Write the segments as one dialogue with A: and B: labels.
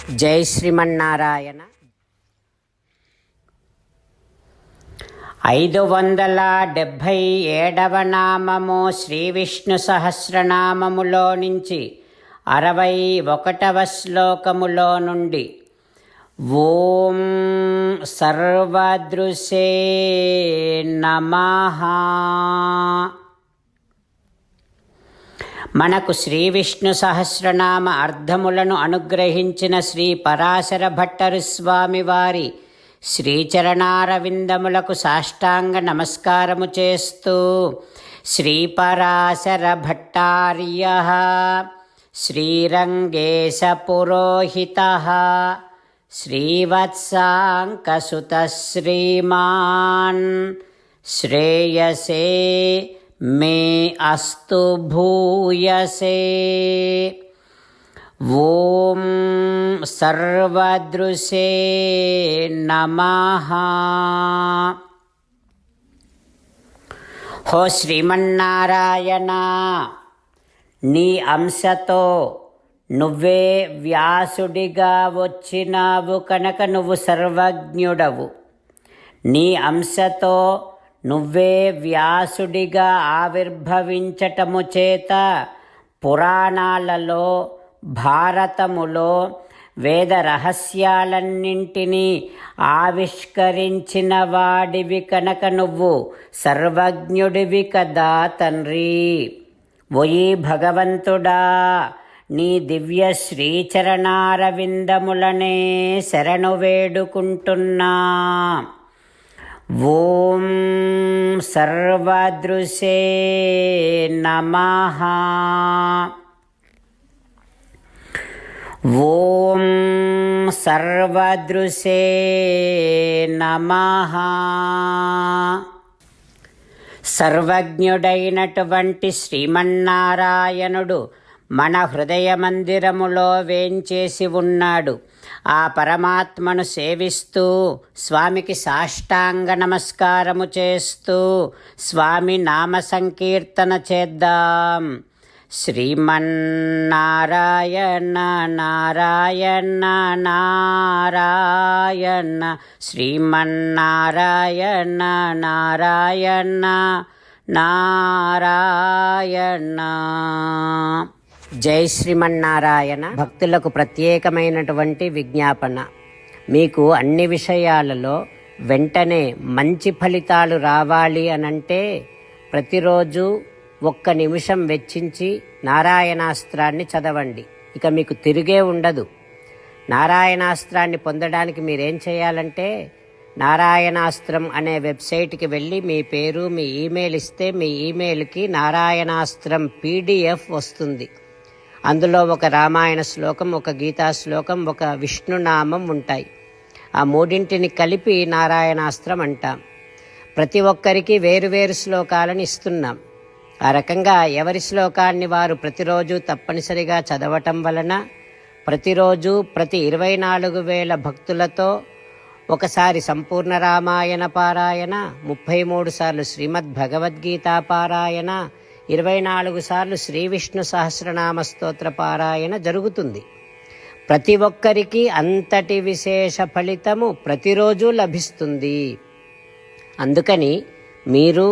A: జై శ్రీమన్నారాయణ. 577వ నామము శ్రీ విష్ణు సహస్రనామములో నుంచి 61వ శ్లోకములో నుండి ఓం సర్వదృశే నమః. మనకు శ్రీ విష్ణు సహస్రనామ అర్థములను అనుగ్రహించిన శ్రీ పరాశర భట్టరు స్వామి వారి శ్రీచరణారవిందములకు సాష్టాంగ నమస్కారము చేస్తూ శ్రీ పరాశర భట్టార్యః శ్రీరంగేశ పురోహితః శ్రీవత్సాంకసుతః శ్రీమాన్ శ్రేయసే మే అస్తు భూయసే. ఓం సర్వదృశే నమః. హో శ్రీమన్నారాయణ, నీ అంశతో నువ్వే వ్యాసుడిగా వచ్చినావు కనుక నువ్వు సర్వజ్ఞుడవు. నీ అంశతో నువ్వే వ్యాసుడిగా ఆవిర్భవించటము చేత పురాణాలలో, భారతములో వేద రహస్యాలన్నింటినీ ఆవిష్కరించిన వాడివి కనుక నువ్వు సర్వజ్ఞుడివి కదా తండ్రి. ఓయి భగవంతుడా, నీ దివ్య శ్రీచరణారవిందములనే శరణు వేడుకుంటున్నా. ఓం సర్వదృశే నమః. ఓం సర్వదృశే నమః. సర్వజ్ఞుడైనటువంటి శ్రీమన్నారాయణుడు మన హృదయ మందిరములో వేంచేసి ఉన్నాడు. ఆ పరమాత్మను సేవిస్తూ స్వామికి సాష్టాంగ నమస్కారము చేస్తూ స్వామి నామ సంకీర్తన చేద్దాం. శ్రీమన్నారాయణ నారాయణ నారాయణ, శ్రీమన్నారాయణ నారాయణ నారాయణ. జై శ్రీమన్నారాయణ. భక్తులకు ప్రత్యేకమైనటువంటి విజ్ఞాపన. మీకు అన్ని విషయాలలో వెంటనే మంచి ఫలితాలు రావాలి అనంటే ప్రతిరోజు 1 నిమిషం వెచ్చించి నారాయణాస్త్రాన్ని చదవండి. ఇక మీకు తిరిగే ఉండదు. నారాయణాస్త్రాన్ని పొందడానికి మీరేం చేయాలంటే నారాయణాస్త్రం అనే వెబ్సైట్కి వెళ్ళి మీ పేరు, మీ ఈమెయిల్ ఇస్తే మీ ఈమెయిల్కి నారాయణాస్త్రం PDF వస్తుంది. అందులో ఒక రామాయణ శ్లోకం, ఒక గీతా శ్లోకం, ఒక విష్ణునామం ఉంటాయి. ఆ మూడింటిని కలిపి నారాయణాస్త్రం అంటాం. ప్రతి ఒక్కరికి వేరువేరు శ్లోకాలను ఇస్తున్నాం. ఆ రకంగా ఎవరి శ్లోకాన్ని వారు ప్రతిరోజు తప్పనిసరిగా చదవటం వలన ప్రతిరోజు ప్రతి 24,000 భక్తులతో ఒకసారి సంపూర్ణ రామాయణ పారాయణ, 33 సార్లు శ్రీమద్ భగవద్గీత పారాయణ, 24 సార్లు శ్రీ విష్ణు సహస్రనామ స్తోత్ర పారాయణ జరుగుతుంది. ప్రతి ఒక్కరికి అంతటి విశేష ఫలితము ప్రతిరోజు లభిస్తుంది. అందుకని మీరు,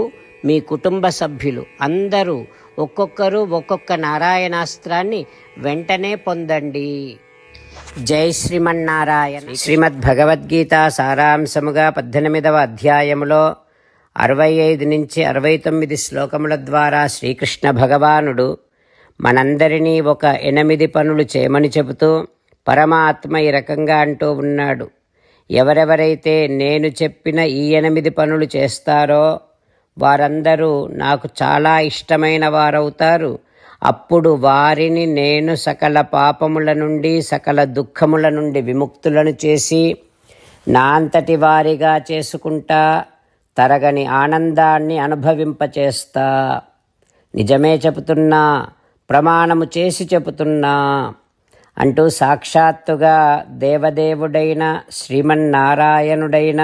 A: మీ కుటుంబ సభ్యులు అందరూ ఒక్కొక్కరు ఒక్కొక్క నారాయణాస్త్రాన్ని వెంటనే పొందండి. జై శ్రీమన్నారాయణ. శ్రీమద్ భగవద్గీత సారాంశముగా 18వ అధ్యాయములో 65 నుంచి 69 శ్లోకముల ద్వారా శ్రీకృష్ణ భగవానుడు మనందరినీ ఒక 8 పనులు చేయమని చెబుతూ పరమాత్మ ఈ రకంగా అంటూ ఉన్నాడు. ఎవరెవరైతే నేను చెప్పిన ఈ 8 పనులు చేస్తారో వారందరూ నాకు చాలా ఇష్టమైన వారవుతారు. అప్పుడు వారిని నేను సకల పాపముల నుండి, సకల దుఃఖముల నుండి విముక్తులను చేసి నా అంతటి వారిగా చేసుకుంటా, తరగని ఆనందాన్ని అనుభవింపచేస్తా. నిజమే చెబుతున్నా, ప్రమాణము చేసి చెబుతున్నా అంటూ సాక్షాత్తుగా దేవదేవుడైన శ్రీమన్నారాయణుడైన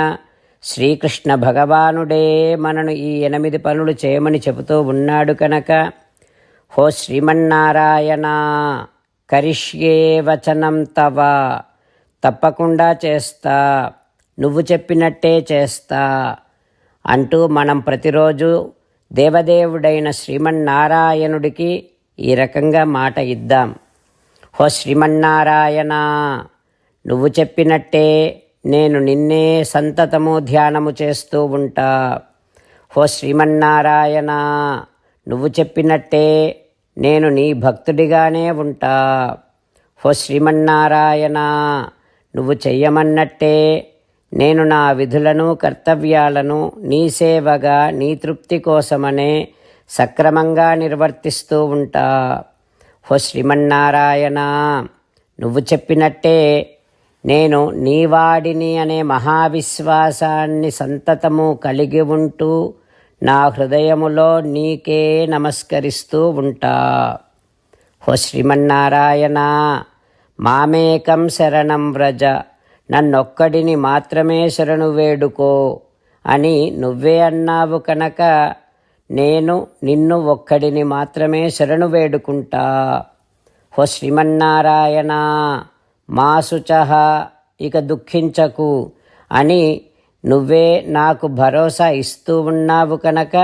A: శ్రీకృష్ణ భగవానుడే మనను ఈ 8 పనులు చేయమని చెబుతూ ఉన్నాడు కనుక, హో శ్రీమన్నారాయణ, కరిష్యే వచనం తవ తప్పకుండా చేస్తా, నువ్వు చెప్పినట్టే చేస్తా అంటూ మనం ప్రతిరోజు దేవదేవుడైన శ్రీమన్నారాయణుడికి ఈ రకంగా మాట ఇద్దాం. హో శ్రీమన్నారాయణ, నువ్వు చెప్పినట్టే నేను నిన్నే సంతతము ధ్యానము చేస్తూ ఉంటా. హో శ్రీమన్నారాయణ, నువ్వు చెప్పినట్టే నేను నీ భక్తుడిగానే ఉంటా. హో శ్రీమన్నారాయణ, నువ్వు చెయ్యమన్నట్టే నేను నా విధులను కర్తవ్యాలను నీ సేవగా నీ తృప్తి కోసమనే సక్రమంగా నిర్వర్తిస్తూ ఉంటా. హో శ్రీమన్నారాయణ, నువ్వు చెప్పినట్టే నేను నీవాడిని అనే మహావిశ్వాసాన్ని సంతతము కలిగి ఉంటూ నా హృదయములో నీకే నమస్కరిస్తూ ఉంటా. హో శ్రీమన్నారాయణ, మామేకం శరణం వ్రజ, నన్నొక్కడిని మాత్రమే శరణు వేడుకో అని నువ్వే అన్నావు కనుక నేను నిన్ను ఒక్కడిని మాత్రమే శరణు వేడుకుంటా. హో శ్రీమన్నారాయణ, మా శుచః, ఇక దుఃఖించకు అని నువ్వే నాకు భరోసా ఇస్తూ ఉన్నావు కనుక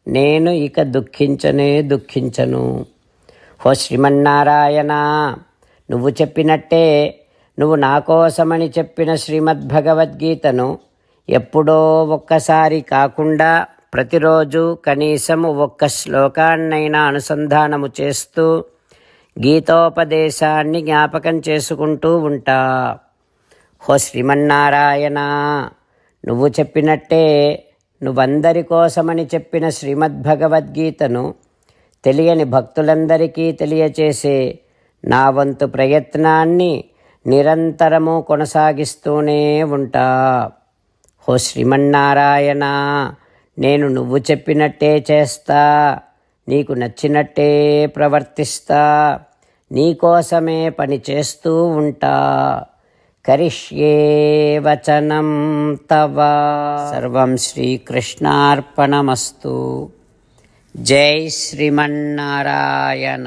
A: నేను ఇక దుఃఖించను. హో శ్రీమన్నారాయణ, నువ్వు చెప్పినట్టే నువ్వు నా కోసమని చెప్పిన శ్రీమద్భగవద్గీతను ఎప్పుడో ఒక్కసారి కాకుండా ప్రతిరోజు కనీసం ఒక్క శ్లోకాన్నైనా అనుసంధానము చేస్తూ గీతోపదేశాన్ని జ్ఞాపకం చేసుకుంటూ ఉంటా. హో శ్రీమన్నారాయణ, నువ్వు చెప్పినట్టే నువ్వందరి కోసమని చెప్పిన శ్రీమద్భగవద్గీతను తెలియని భక్తులందరికీ తెలియచేసే నా వంతు ప్రయత్నాన్ని నిరంతరము కొనసాగిస్తూనే ఉంటా. హో శ్రీమన్నారాయణ, నేను నువ్వు చెప్పినట్టే చేస్తా, నీకు నచ్చినట్టే ప్రవర్తిస్తా, నీకోసమే పని చేస్తూ ఉంటా. కరిష్యే వచనం తవ. సర్వం శ్రీకృష్ణార్పణమస్తు. జై శ్రీమన్నారాయణ.